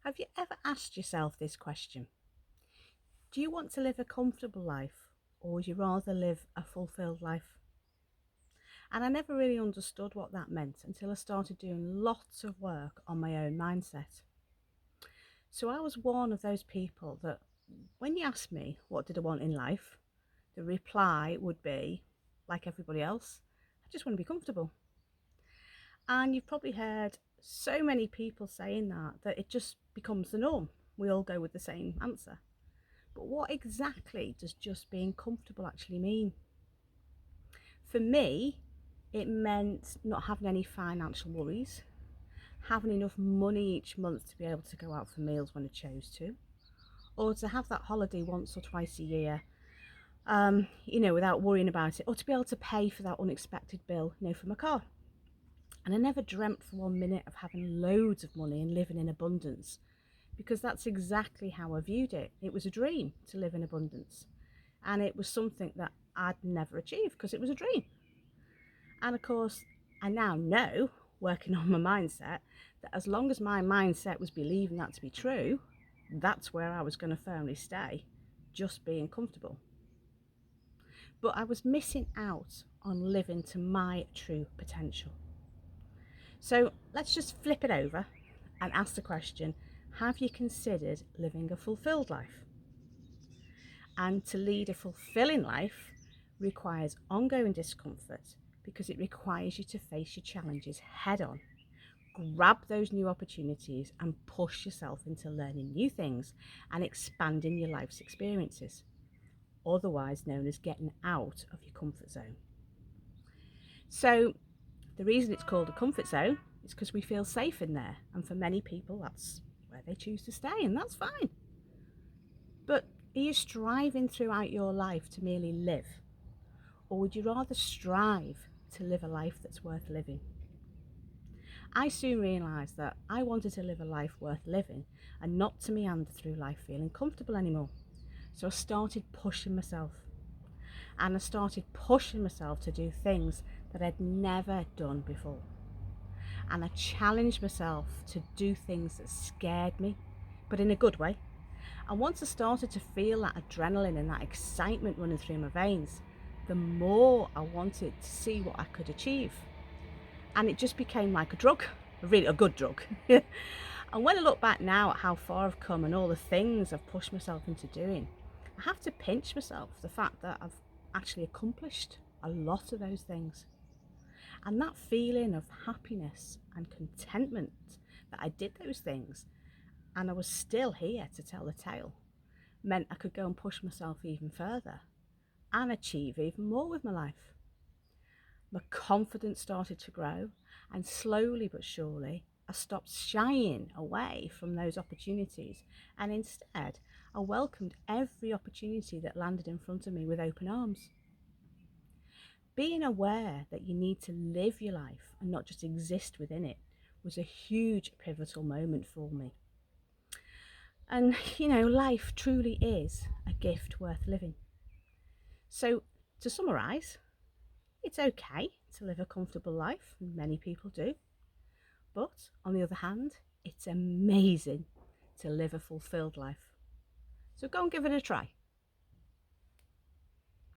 Have you ever asked yourself this question? Do you want to live a comfortable life, or would you rather live a fulfilled life? And I never really understood what that meant until I started doing lots of work on my own mindset. So I was one of those people that when you ask me what did I want in life, the reply would be, like everybody else, I just want to be comfortable. And you've probably heard so many people saying that it just becomes the norm. We all go with the same answer. But what exactly does just being comfortable actually mean? For me, it meant not having any financial worries, having enough money each month to be able to go out for meals when I chose to, or to have that holiday once or twice a year, without worrying about it, or to be able to pay for that unexpected bill, for my car. And I never dreamt for 1 minute of having loads of money and living in abundance, because that's exactly how I viewed it. It was a dream to live in abundance, and it was something that I'd never achieved because it was a dream. And of course, I now know, working on my mindset, that as long as my mindset was believing that to be true, that's where I was going to firmly stay, just being comfortable. But I was missing out on living to my true potential. So let's just flip it over and ask the question, have you considered living a fulfilled life? And to lead a fulfilling life requires ongoing discomfort because it requires you to face your challenges head on. Grab those new opportunities and push yourself into learning new things and expanding your life's experiences, otherwise known as getting out of your comfort zone. So the reason it's called a comfort zone is because we feel safe in there, and for many people that's where they choose to stay, and that's fine. But are you striving throughout your life to merely live? Or would you rather strive to live a life that's worth living? I soon realised that I wanted to live a life worth living and not to meander through life feeling comfortable anymore. So I started pushing myself. And I started pushing myself to do things that I'd never done before. And I challenged myself to do things that scared me, but in a good way. And once I started to feel that adrenaline and that excitement running through my veins, the more I wanted to see what I could achieve. And it just became like a drug, really a good drug. And when I look back now at how far I've come and all the things I've pushed myself into doing, I have to pinch myself for the fact that I've actually accomplished a lot of those things. And that feeling of happiness and contentment that I did those things and I was still here to tell the tale meant I could go and push myself even further and achieve even more with my life. My confidence started to grow, and slowly but surely I stopped shying away from those opportunities, and instead I welcomed every opportunity that landed in front of me with open arms. Being aware that you need to live your life and not just exist within it was a huge pivotal moment for me. And life truly is a gift worth living. So to summarise, it's okay to live a comfortable life, and many people do. But on the other hand, it's amazing to live a fulfilled life. So go and give it a try.